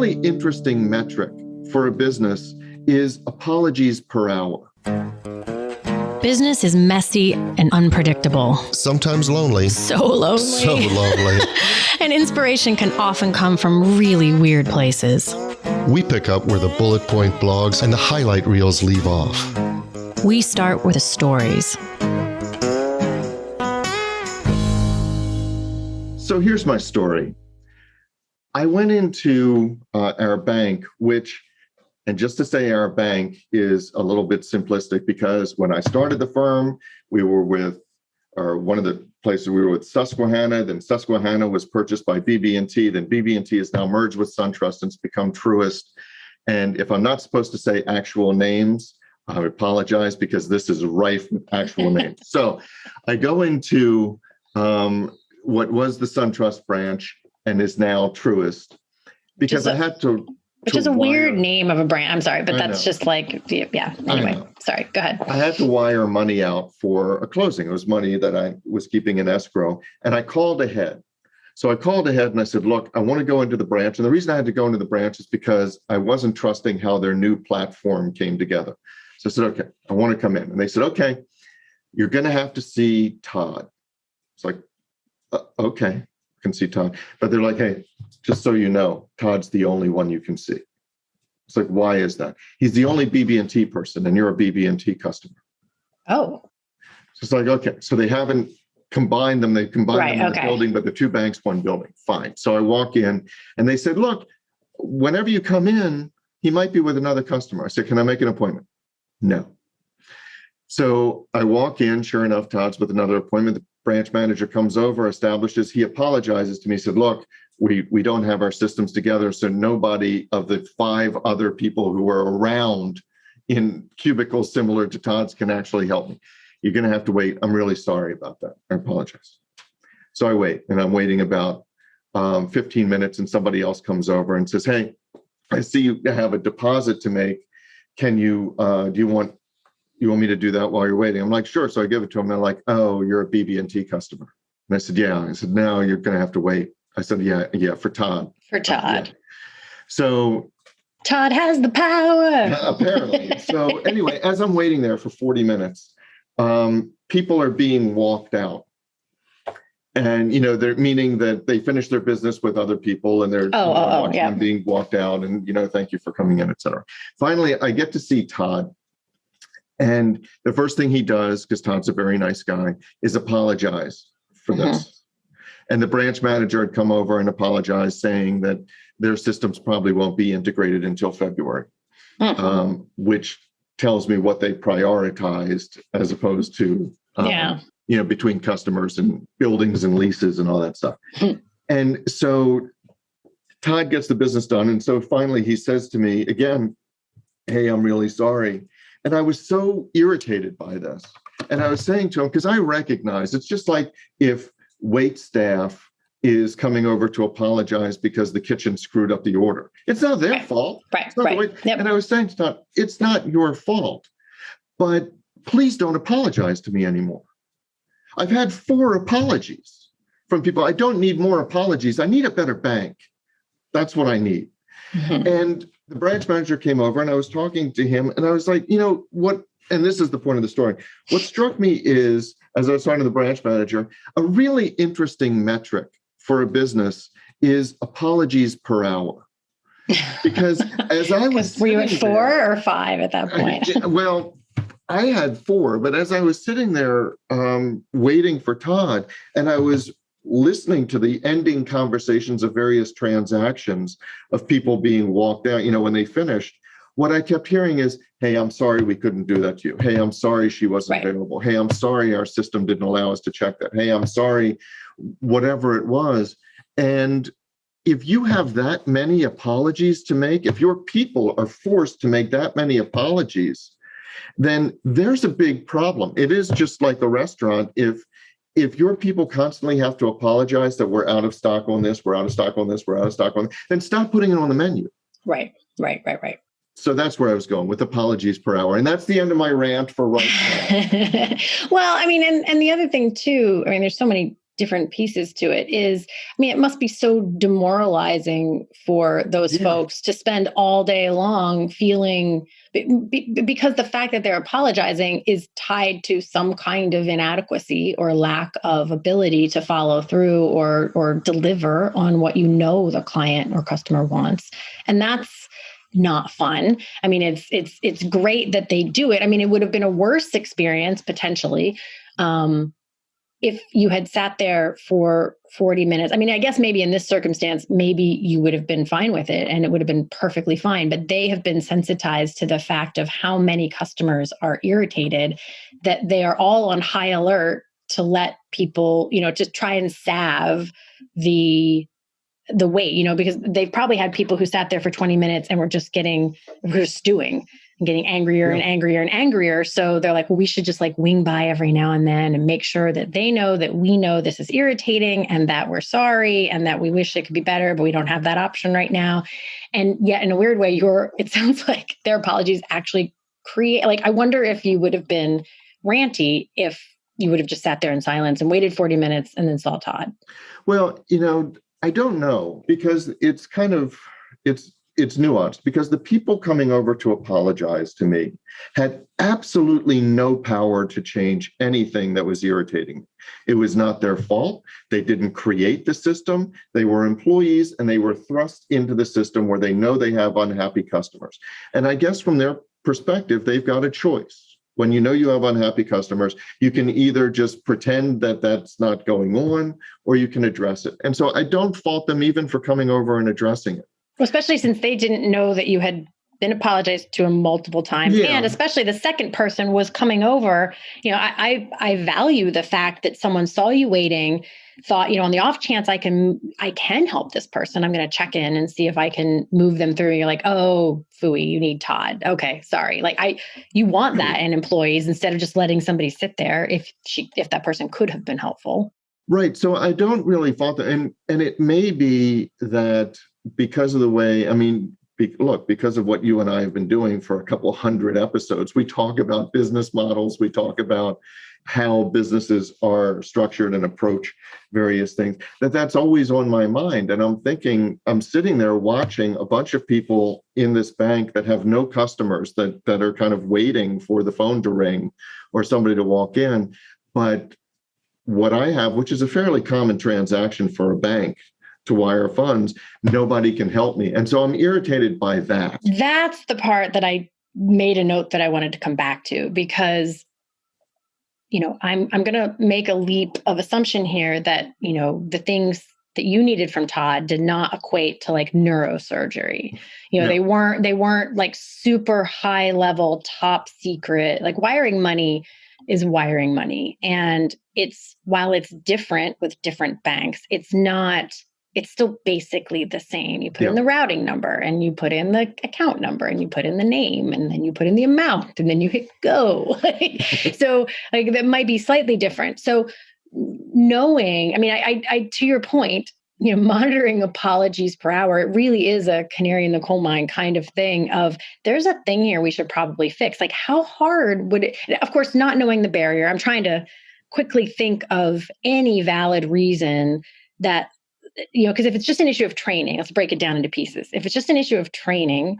really interesting metric for a business is apologies per hour. Business is messy and unpredictable. Sometimes lonely. So lonely. So lonely. And inspiration can often come from really weird places. We pick up where the bullet point blogs and the highlight reels leave off. We start with the stories. So here's my story. I went into our bank, which, and just to say our bank is a little bit simplistic because when I started the firm, we were with, or one of the places we were with Susquehanna, then Susquehanna was purchased by BB&T, then BB&T is now merged with SunTrust and it's become Truist. And if I'm not supposed to say actual names, I apologize because this is rife with actual names. So I go into what was the SunTrust branch and is now Truist because I had to. Which is a weird name of a brand. I'm sorry, but that's just like, yeah. Anyway, sorry, go ahead. I had to wire money out for a closing. It was money that I was keeping in escrow. And I called ahead. So I called ahead and I said, look, I want to go into the branch. And the reason I had to go into the branch is because I wasn't trusting how their new platform came together. So I said, okay, I want to come in. And they said, okay, you're going to have to see Todd. It's like, okay, I can see Todd. But they're like, hey, just so you know, Todd's the only one you can see. It's like, why is that? He's the only BB&T person and you're a BB&T customer. Oh. So it's like, okay, so they haven't combined them. They combined them in the building, but the two banks, one building. Fine. So I walk in and they said, look, whenever you come in, he might be with another customer. I said, can I make an appointment? No. So I walk in, sure enough, Todd's with another appointment. The branch manager comes over, establishes, he apologizes to me, said, look, we don't have our systems together, so nobody of the 5 other people who were around in cubicles similar to Todd's can actually help me. You're going to have to wait. I'm really sorry about that. I apologize. So I wait, and I'm waiting about 15 minutes, and somebody else comes over and says, hey, I see you have a deposit to make. Can you, do you want me to do that while you're waiting? I'm like, sure. So I give it to him. They're like, oh, you're a BB&T customer. And I said, yeah. I said, no, you're going to have to wait. I said, yeah, for Todd. For Todd. Yeah. So Todd has the power. Apparently. So anyway, as I'm waiting there for 40 minutes, people are being walked out. And, they're meaning that they finished their business with other people and they're being walked out and, thank you for coming in, et cetera. Finally, I get to see Todd. And the first thing he does, because Todd's a very nice guy, is apologize for this. And the branch manager had come over and apologized, saying that their systems probably won't be integrated until February, which tells me what they prioritized as opposed to, between customers and buildings and leases and all that stuff. And so Todd gets the business done. And so finally he says to me again, hey, I'm really sorry. And I was so irritated by this. And I was saying to him, because I recognize it's just like if wait staff is coming over to apologize because the kitchen screwed up the order. It's not their fault. Right. Yep. And I was saying to Todd, it's not your fault, but please don't apologize to me anymore. I've had 4 apologies from people. I don't need more apologies. I need a better bank. That's what I need. And the branch manager came over and I was talking to him and I was like, what, and this is the point of the story. What struck me is, as I was talking to the branch manager, a really interesting metric for a business is apologies per hour. Because as I was were you at 4 or 5 at that point? Well, I had 4, but as I was sitting there waiting for Todd, and I was listening to the ending conversations of various transactions of people being walked out, when they finished, what I kept hearing is, hey, I'm sorry we couldn't do that to you. Hey, I'm sorry she wasn't available. Hey, I'm sorry our system didn't allow us to check that. Hey, I'm sorry, whatever it was. And if you have that many apologies to make, if your people are forced to make that many apologies, then there's a big problem. It is just like a restaurant. If your people constantly have to apologize that we're out of stock on this, we're out of stock on this, we're out of stock on this, then stop putting it on the menu. Right. So that's where I was going with apologies per hour. And that's the end of my rant for right now. Well, I mean, and the other thing too, I mean, there's so many different pieces to it is, I mean, it must be so demoralizing for those folks to spend all day long feeling, because the fact that they're apologizing is tied to some kind of inadequacy or lack of ability to follow through or deliver on what you know the client or customer wants. And that's not fun. I mean, it's great that they do it. I mean, it would have been a worse experience potentially, if you had sat there for 40 minutes. I mean, I guess maybe in this circumstance, maybe you would have been fine with it and it would have been perfectly fine. But they have been sensitized to the fact of how many customers are irritated, that they are all on high alert to let people, just try and salve the wait, because they've probably had people who sat there for 20 minutes and were stewing and getting angrier and angrier and angrier. So they're like, well, we should just like wing by every now and then and make sure that they know that we know this is irritating and that we're sorry and that we wish it could be better, but we don't have that option right now. And yet in a weird way, it sounds like their apologies actually I wonder if you would have been ranty if you would have just sat there in silence and waited 40 minutes and then saw Todd. Well, I don't know, because it's nuanced, because the people coming over to apologize to me had absolutely no power to change anything that was irritating me. It was not their fault. They didn't create the system. They were employees and they were thrust into the system where they know they have unhappy customers. And I guess from their perspective, they've got a choice. When you know you have unhappy customers, you can either just pretend that that's not going on, or you can address it. And so I don't fault them even for coming over and addressing it. Especially since they didn't know that you had been apologized to him multiple times. Yeah. And especially the second person was coming over. I value the fact that someone saw you waiting, thought, on the off chance I can help this person, I'm going to check in and see if I can move them through. You're like, oh, phooey, you need Todd. Okay, sorry. You want that in employees instead of just letting somebody sit there if that person could have been helpful. Right. So I don't really fault that. And it may be that because of the way, because of what you and I have been doing for a couple hundred episodes, we talk about business models, we talk about how businesses are structured and approach various things, that's always on my mind. And I'm sitting there watching a bunch of people in this bank that have no customers, that are kind of waiting for the phone to ring or somebody to walk in. But what I have, which is a fairly common transaction for a bank to wire funds, nobody can help me. And so I'm irritated by that. That's the part that I made a note that I wanted to come back to, because I'm going to make a leap of assumption here that, the things that you needed from Todd did not equate to like neurosurgery. No. They weren't like super high level, top secret, like wiring money is wiring money. And while it's different with different banks, it's still basically the same. You put in the routing number and you put in the account number and you put in the name and then you put in the amount and then you hit go. So that might be slightly different. So knowing, I to your point, monitoring apologies per hour, it really is a canary in the coal mine kind of thing of there's a thing here we should probably fix. Like how hard would it, of course, not knowing the barrier, I'm trying to quickly think of any valid reason that, because if it's just an issue of training, let's break it down into pieces. If it's just an issue of training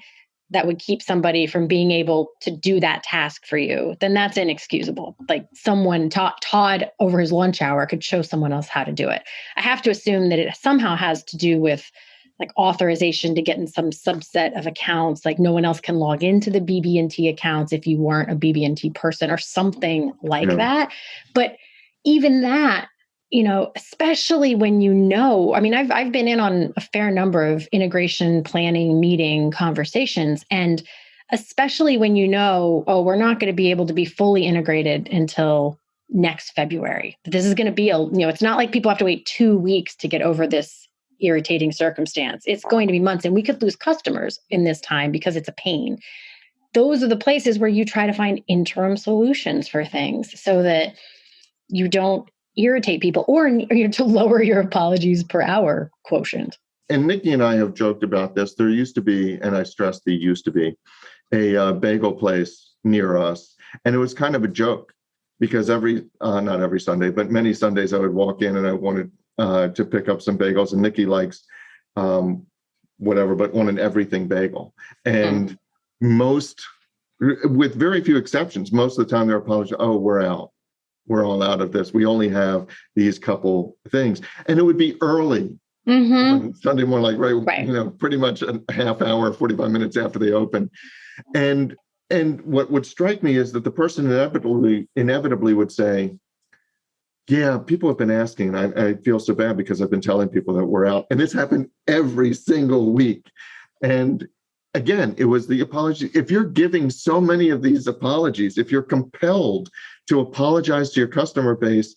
that would keep somebody from being able to do that task for you, then that's inexcusable. Like someone Todd over his lunch hour could show someone else how to do it. I have to assume that it somehow has to do with like authorization to get in some subset of accounts, like no one else can log into the BB&T accounts if you weren't a BB&T person or something like that. But even that, especially when I've been in on a fair number of integration planning meeting conversations, and especially when we're not going to be able to be fully integrated until next February. This is going to be it's not like people have to wait 2 weeks to get over this irritating circumstance. It's going to be months, and we could lose customers in this time because it's a pain. Those are the places where you try to find interim solutions for things so that you don't irritate people or to lower your apologies per hour quotient. And Nikki and I have joked about this. There used to be, and I stress the used to be, a bagel place near us. And it was kind of a joke because not every Sunday, but many Sundays I would walk in and I wanted to pick up some bagels, and Nikki likes whatever, but want an everything bagel. And with very few exceptions, most of the time they're apologizing, oh, we're out. We're all out of this. We only have these couple things. And it would be early. Sunday morning, right. Pretty much a half hour, 45 minutes after they open. And what would strike me is that the person inevitably would say, yeah, people have been asking, and I feel so bad because I've been telling people that we're out. And this happened every single week. And again, it was the apology. If you're giving so many of these apologies, if you're compelled to apologize to your customer base,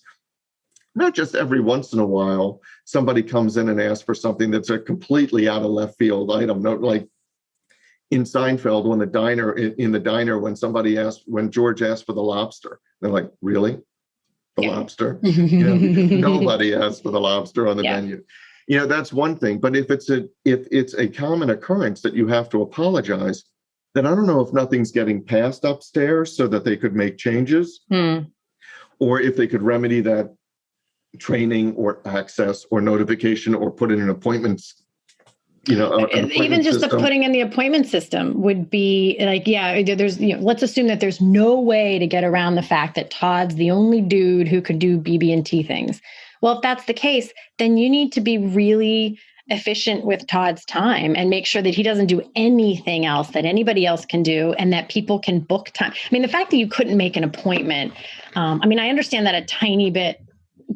not just every once in a while, somebody comes in and asks for something that's a completely out of left field item. No, like in Seinfeld, in the diner, when George asked for the lobster, they're like, really? The lobster? Nobody asked for the lobster on the menu. That's one thing. But if it's a common occurrence that you have to apologize, then I don't know if nothing's getting passed upstairs so that they could make changes, or if they could remedy that training or access or notification or put in an appointments. Even just the putting in the appointment system would be like, there's, let's assume that there's no way to get around the fact that Todd's the only dude who could do BB&T things. Well, if that's the case, then you need to be really efficient with Todd's time and make sure that he doesn't do anything else that anybody else can do, and that people can book time. I mean, the fact that you couldn't make an appointment, I understand that a tiny bit,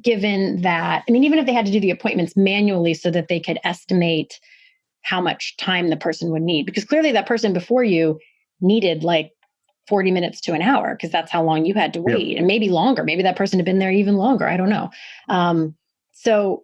given that, even if they had to do the appointments manually so that they could estimate how much time the person would need, because clearly that person before you needed like 40 minutes to an hour, because that's how long you had to wait, and maybe longer. Maybe that person had been there even longer. I don't know. So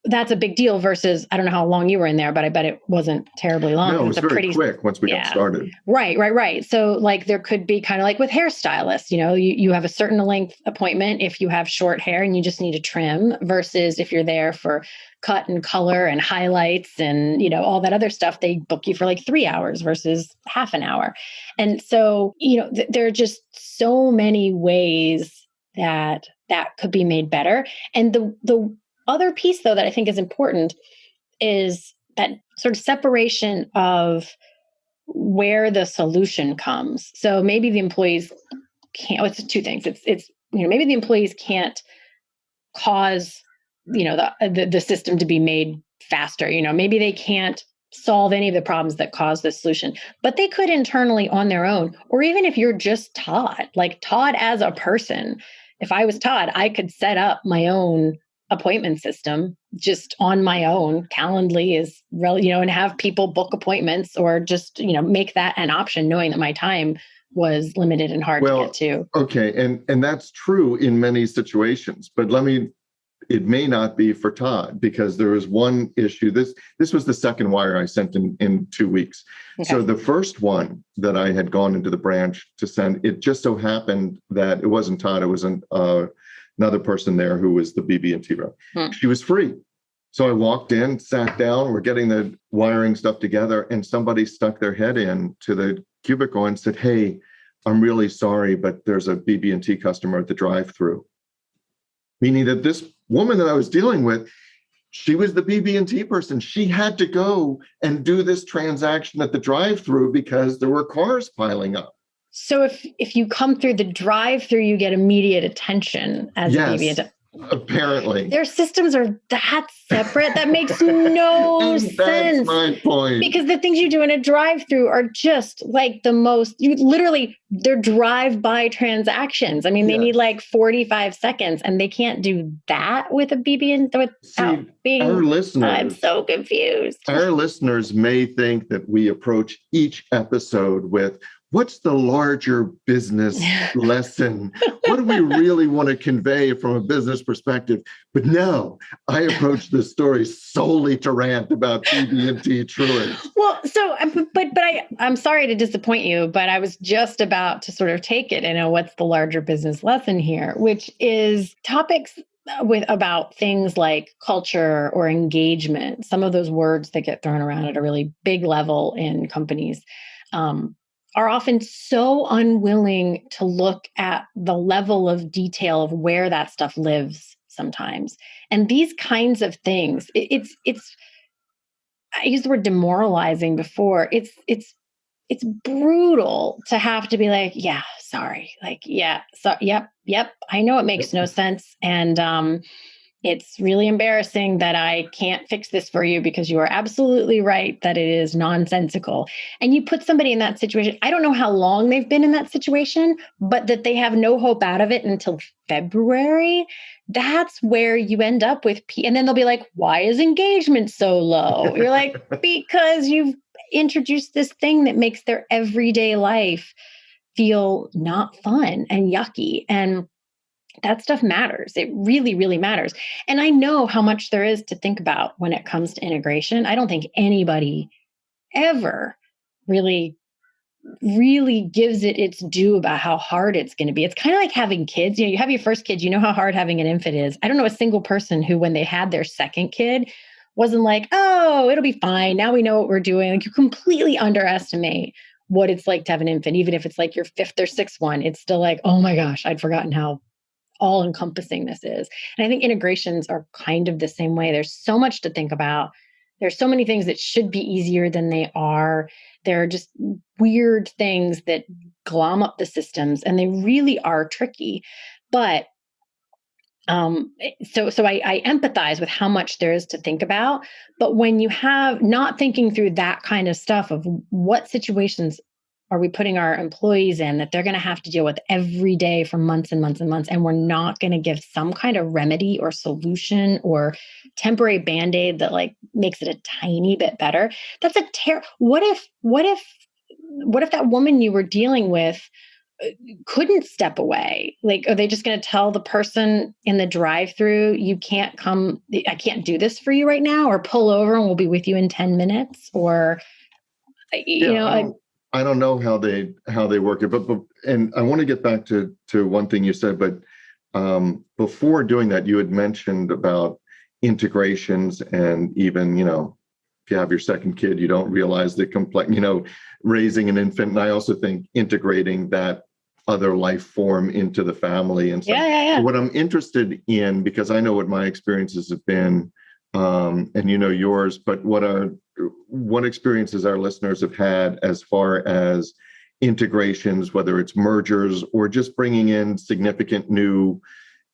that's a big deal versus, I don't know how long you were in there, but I bet it wasn't terribly long. No, it was very quick once we got started. Right. So like there could be kind of like with hairstylists, you have a certain length appointment if you have short hair and you just need to trim, versus if you're there for cut and color and highlights and, all that other stuff, they book you for like 3 hours versus half an hour. And so, there are just so many ways that could be made better. And the other piece, though, that I think is important is that sort of separation of where the solution comes. So maybe the employees can't, it's two things. It's maybe the employees can't cause, the system to be made faster. Maybe they can't solve any of the problems that cause the solution, but they could internally on their own, or even if you're just Todd, like Todd as a person, if I was Todd, I could set up my own appointment system just on my own. Calendly is and have people book appointments, or just, make that an option, knowing that my time was limited and hard to get to. Okay. And that's true in many situations, but it may not be for Todd, because there was one issue. This was the second wire I sent in 2 weeks. Okay. So the first one that I had gone into the branch to send, it just so happened that it wasn't Todd. It was another person there who was the BB&T rep. She was free. So I walked in, sat down, we're getting the wiring stuff together, and somebody stuck their head in to the cubicle and said, hey, I'm really sorry, but there's a BB&T customer at the drive-through. Meaning that this woman that I was dealing with, she was the BB&T person. She had to go and do this transaction at the drive-through because there were cars piling up. So if you come through the drive-through, you get immediate attention as a BB&T. Apparently. Their systems are that separate. That makes no sense. That's my point. Because the things you do in a drive-through are just like they're drive-by transactions. They need like 45 seconds, and they can't do that with a BB&T without being. Our listeners, I'm so confused. Our listeners may think that we approach each episode with, what's the larger business lesson? What do we really want to convey from a business perspective? But no, I approach this story solely to rant about BB&T truants. Well, so, I'm sorry to disappoint you, but I was just about to sort of take it and know what's the larger business lesson here, which is topics about things like culture or engagement. Some of those words that get thrown around at a really big level in companies are often so unwilling to look at the level of detail of where that stuff lives sometimes. And these kinds of things, it's I used the word demoralizing before. It's brutal to have to be like, yeah, sorry. Like, yeah, so yep. I know it makes no sense. And it's really embarrassing that I can't fix this for you because you are absolutely right that it is nonsensical. And you put somebody in that situation. I don't know how long they've been in that situation, but that they have no hope out of it until February. That's where you end up with. And then they'll be like, why is engagement so low? You're like, because you've introduced this thing that makes their everyday life feel not fun and yucky. And that stuff matters. It really, really matters. And I know how much there is to think about when it comes to integration. I don't think anybody ever really, really gives it its due about how hard it's going to be. It's kind of like having kids. You have your first kid, you know how hard having an infant is. I don't know a single person who, when they had their second kid, wasn't like, oh, it'll be fine. Now we know what we're doing. Like, you completely underestimate what it's like to have an infant. Even if it's like your fifth or sixth one, it's still like, oh my gosh, I'd forgotten how all encompassing this is. And I think integrations are kind of the same way. There's so much to think about. There's so many things that should be easier than they are. There are just weird things that glom up the systems, and they really are tricky. But so I empathize with how much there is to think about. But when you have not thinking through that kind of stuff of what situations are we putting our employees in that they're going to have to deal with every day for months and months and months, and we're not going to give some kind of remedy or solution or temporary Band-Aid that like makes it a tiny bit better. That's what if that woman you were dealing with couldn't step away? Like, are they just going to tell the person in the drive-through, you can't come, I can't do this for you right now, or pull over and we'll be with you in 10 minutes? Or, I don't know how they work it, but and I want to get back to one thing you said, but before doing that, you had mentioned about integrations, and even, if you have your second kid, you don't realize the raising an infant. And I also think integrating that other life form into the family. And so what I'm interested in, because I know what my experiences have been, and yours, but what experiences our listeners have had as far as integrations, whether it's mergers or just bringing in significant new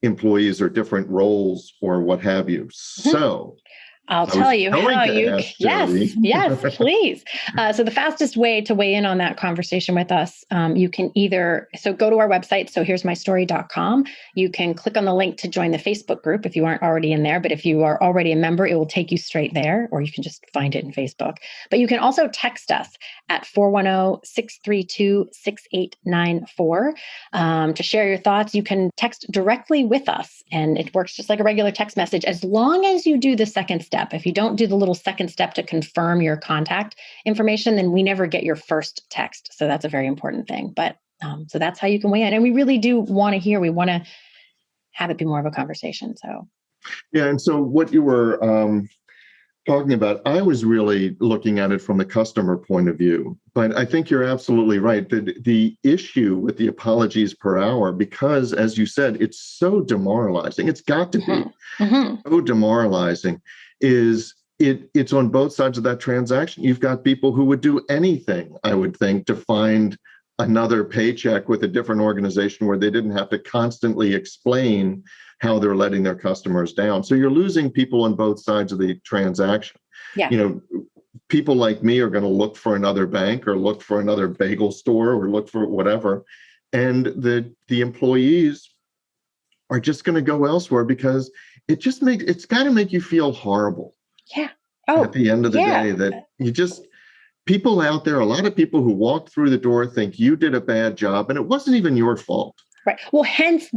employees or different roles or what have you. So I'll tell you how you, yes, please. So the fastest way to weigh in on that conversation with us, you can go to our website, sohere'smystory.com. You can click on the link to join the Facebook group if you aren't already in there. But if you are already a member, it will take you straight there, or you can just find it in Facebook. But you can also text us at 410-632-6894 to share your thoughts. You can text directly with us, and it works just like a regular text message, as long as you do the second step. If you don't do the little second step to confirm your contact information, then we never get your first text. So that's a very important thing. But so that's how you can weigh in. And we really do want to hear, we want to have it be more of a conversation. So. Yeah. And so what you were talking about, I was really looking at it from the customer point of view, but I think you're absolutely right. The issue with the apologies per hour, because as you said, it's so demoralizing. It's got to be so demoralizing. It's on both sides of that transaction. You've got people who would do anything, I would think, to find another paycheck with a different organization where they didn't have to constantly explain how they're letting their customers down. So you're losing people on both sides of the transaction. Yeah. People like me are going to look for another bank or look for another bagel store or look for whatever. And the employees are just going to go elsewhere because it's got to make you feel horrible. Yeah. At the end of the day, that people out there, a lot of people who walk through the door think you did a bad job and it wasn't even your fault. Right. Well, hence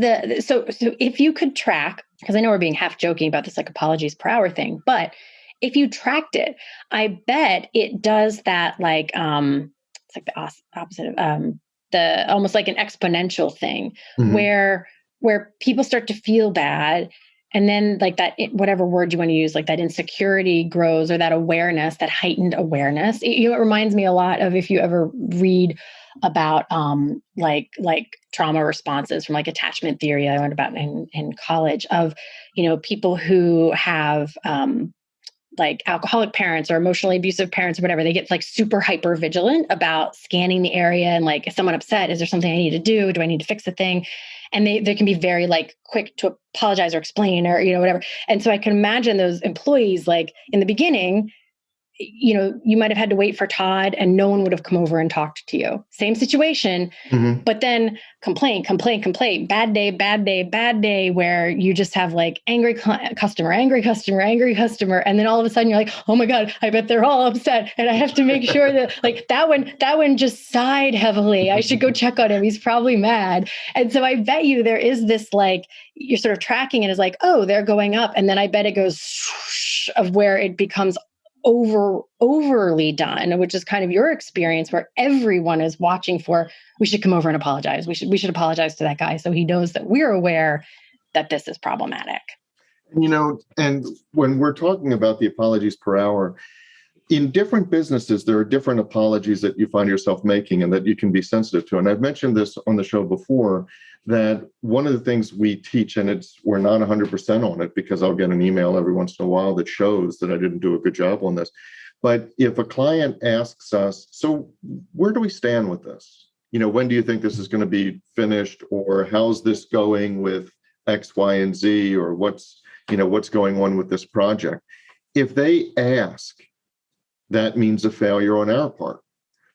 so if you could track, because I know we're being half joking about this like apologies per hour thing, but if you tracked it, I bet it does that like it's like the opposite of the almost like an exponential thing where people start to feel bad And then like that, whatever word you want to use, like that insecurity grows, or that awareness, that heightened awareness. It reminds me a lot of, if you ever read about like trauma responses from like attachment theory I learned about in college, of, people who have like alcoholic parents or emotionally abusive parents or whatever. They get like super hyper vigilant about scanning the area, and like, is someone upset? Is there something I need to do? Do I need to fix the thing? And they can be very like quick to apologize or explain, or, whatever. And so I can imagine those employees, like in the beginning, you might have had to wait for Todd and no one would have come over and talked to you. Same situation, but then complaint, bad day, where you just have like angry customer. And then all of a sudden you're like, oh my God, I bet they're all upset. And I have to make sure that like that one just sighed heavily. I should go check on him. He's probably mad. And so I bet you there is this, like, you're sort of tracking it as like, oh, they're going up. And then I bet it goes swoosh, of where it becomes overly done, which is kind of your experience, where everyone is watching for, we should come over and apologize. We should apologize to that guy, so he knows that we're aware that this is problematic. And when we're talking about the apologies per hour, in different businesses, there are different apologies that you find yourself making and that you can be sensitive to. And I've mentioned this on the show before, that one of the things we teach, and we're not 100% on it, because I'll get an email every once in a while that shows that I didn't do a good job on this. But if a client asks us, so where do we stand with this? When do you think this is going to be finished? Or how's this going with X, Y, and Z? Or what's going on with this project? If they ask, that means a failure on our part,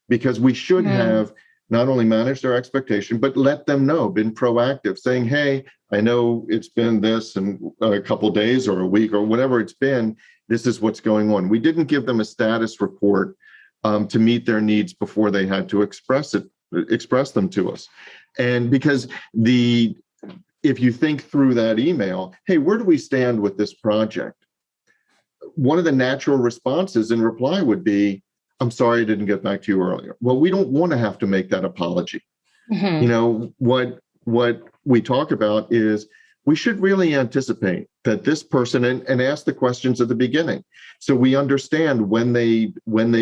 because we should have not only managed their expectation, but let them know, been proactive, saying, hey, I know it's been this and a couple days or a week or whatever it's been, this is what's going on. We didn't give them a status report to meet their needs before they had to express them to us. And because if you think through that email, hey, where do we stand with this project? One of the natural responses in reply would be, I'm sorry I didn't get back to you earlier. Well, we don't want to have to make that apology. What we talk about is we should really anticipate that this person and ask the questions at the beginning, so we understand when they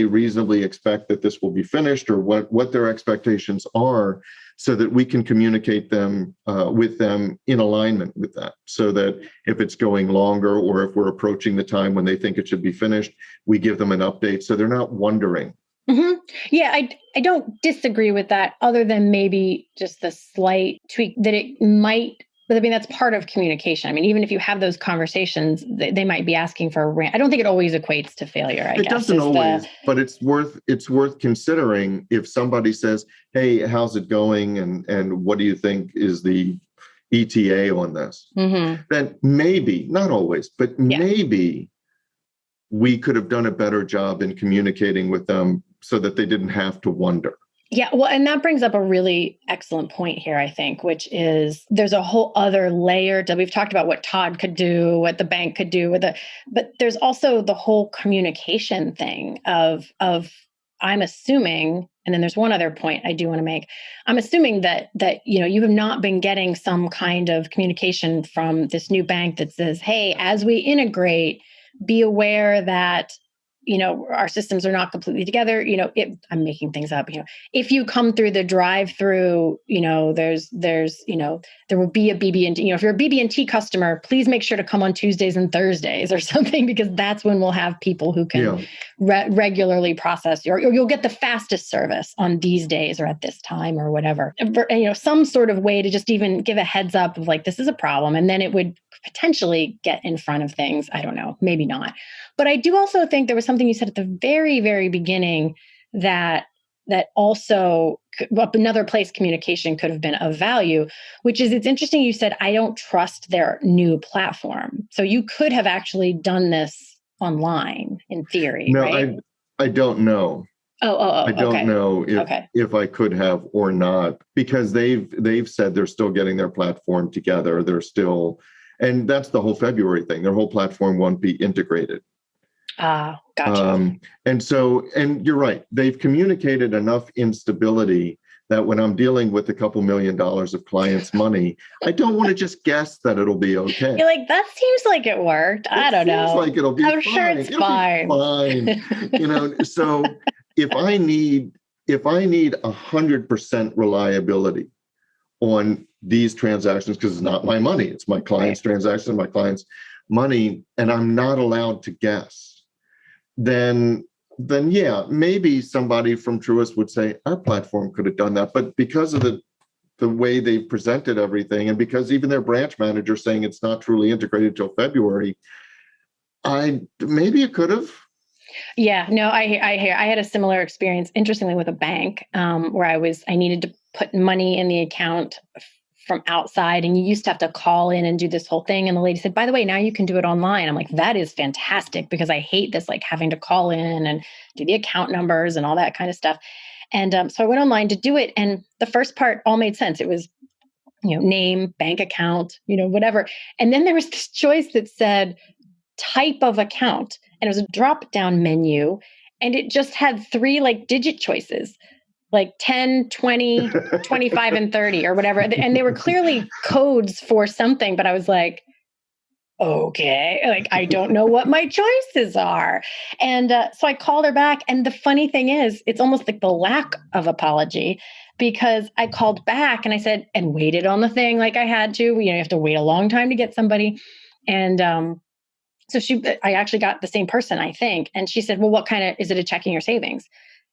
reasonably expect that this will be finished, or what their expectations are, so that we can communicate with them in alignment with that, so that if it's going longer, or if we're approaching the time when they think it should be finished, we give them an update so they're not wondering. Yeah, I don't disagree with that, other than maybe just the slight tweak that it might. But I mean, that's part of communication. I mean, even if you have those conversations, they might be asking for a rant. I don't think it always equates to failure, I guess. It doesn't always, but it's worth considering. If somebody says, hey, how's it going? And what do you think is the ETA on this? Then maybe, not always, but maybe we could have done a better job in communicating with them so that they didn't have to wonder. Yeah, well, and that brings up a really excellent point here, I think, which is there's a whole other layer that we've talked about, what Todd could do, what the bank could do but there's also the whole communication thing of I'm assuming, and then there's one other point I do want to make. I'm assuming that you have not been getting some kind of communication from this new bank that says, hey, as we integrate, be aware that our systems are not completely together. I'm making things up. If you come through the drive-through, there's there will be a BB&T. If you're a BB&T customer, please make sure to come on Tuesdays and Thursdays or something, because that's when we'll have people who can regularly process or you'll get the fastest service on these days or at this time or whatever. Some sort of way to just even give a heads up of like, this is a problem, and then it would potentially get in front of things. I don't know, maybe not. But I do also think there was something you said at the very, very beginning that also another place communication could have been of value, which is, it's interesting you said, I don't trust their new platform. So you could have actually done this online in theory, no, right? I don't know. I don't know if I could have or not, because they've said they're still getting their platform together. They're still, and that's the whole February thing. Their whole platform won't be integrated. Gotcha. And you're right. They've communicated enough instability that when I'm dealing with a couple $1 million of clients' money, I don't want to just guess that it'll be okay. You're like, that seems like it worked. I don't know. Seems like it'll be I'm fine. sure it's It'll fine. be fine. So if I need 100% reliability on these transactions, because it's not my money, it's my client's transaction, my client's money, and I'm not allowed to guess, then yeah, maybe somebody from Truist would say our platform could have done that. But because of the way they presented everything, and because even their branch manager saying it's not truly integrated till February, maybe it could have. Yeah, no, I hear. I had a similar experience, interestingly, with a bank where I needed to put money in the account from outside, and you used to have to call in and do this whole thing. And the lady said, by the way, now you can do it online. I'm like, that is fantastic, because I hate this, like having to call in and do the account numbers and all that kind of stuff. And so I went online to do it. And the first part all made sense. It was, name, bank account, whatever. And then there was this choice that said type of account, and it was a drop down menu. And it just had 3 digit choices, like 10, 20, 25, and 30 or whatever. And they were clearly codes for something, but I was like, okay, I don't know what my choices are. And so I called her back. And the funny thing is, it's almost like the lack of apology, because I called back and I said, and waited on the thing like I had to. You have to wait a long time to get somebody. And so I actually got the same person, I think. And she said, well, what kind of, is it a checking or savings?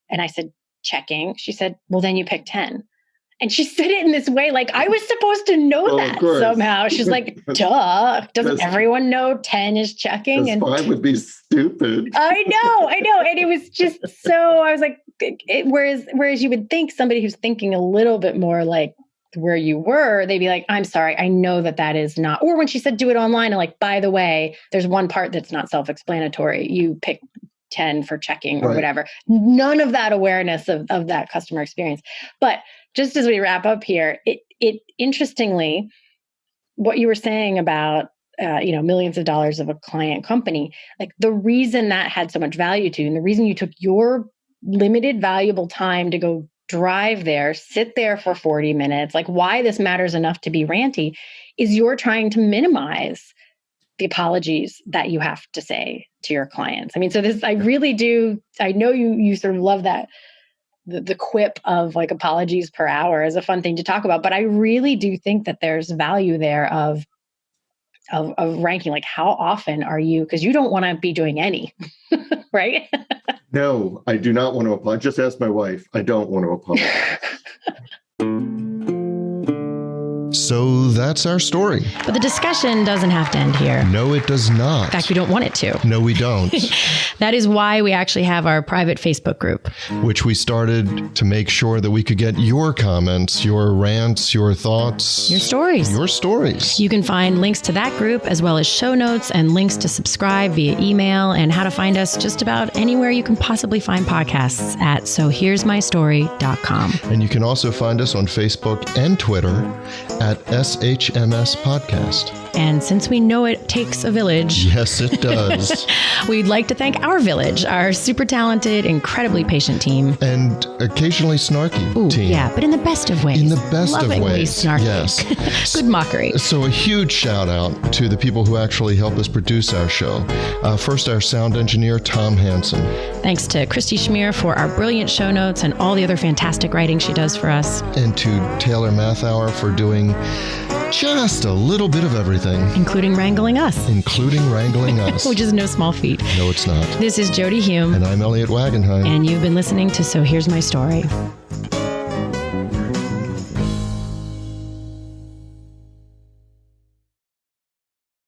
And I said, checking. She said, well, then you pick 10. And she said it in this way, like I was supposed to know that somehow. She's like, duh, doesn't everyone know 10 is checking? And 5 would be stupid. I know. And it was just so, I was like, whereas you would think somebody who's thinking a little bit more like where you were, they'd be like, I'm sorry, I know that is not. Or when she said do it online, I'm like, by the way, there's one part that's not self-explanatory. You pick 10 for checking or whatever. None of that awareness of that customer experience. But just as we wrap up here, it interestingly, what you were saying about millions of dollars of a client company, like the reason that had so much value to you, and the reason you took your limited valuable time to go drive there, sit there for 40 minutes, like why this matters enough to be ranty, is you're trying to minimize the apologies that you have to say to your clients. I mean, so this, I really do, I know you sort of love that, the quip of like apologies per hour is a fun thing to talk about, but I really do think that there's value there of ranking, like how often are you, because you don't want to be doing any, right? No, I do not want to apologize. Just ask my wife. I don't want to apologize. So that's our story. But the discussion doesn't have to end here. No, it does not. In fact, we don't want it to. No, we don't. That is why we actually have our private Facebook group, which we started to make sure that we could get your comments, your rants, your thoughts, your stories. Your stories. You can find links to that group as well as show notes and links to subscribe via email and how to find us just about anywhere you can possibly find podcasts at sohere'smystory.com. And you can also find us on Facebook and Twitter at SHMS Podcast. And since we know it takes a village. Yes, it does. We'd like to thank our village, our super talented, incredibly patient team. And occasionally snarky team. Yeah, but in the best of ways. In the best Lovingly of ways. Snarky. Yes. Good mockery. So a huge shout out to the people who actually help us produce our show. First, our sound engineer, Tom Hansen. Thanks to Christy Schmier for our brilliant show notes and all the other fantastic writing she does for us. And to Taylor Mathauer for doing just a little bit of everything. Including wrangling us. Which is no small feat. No, it's not. This is Jody Hume. And I'm Elliot Wagenheim. And you've been listening to So Here's My Story.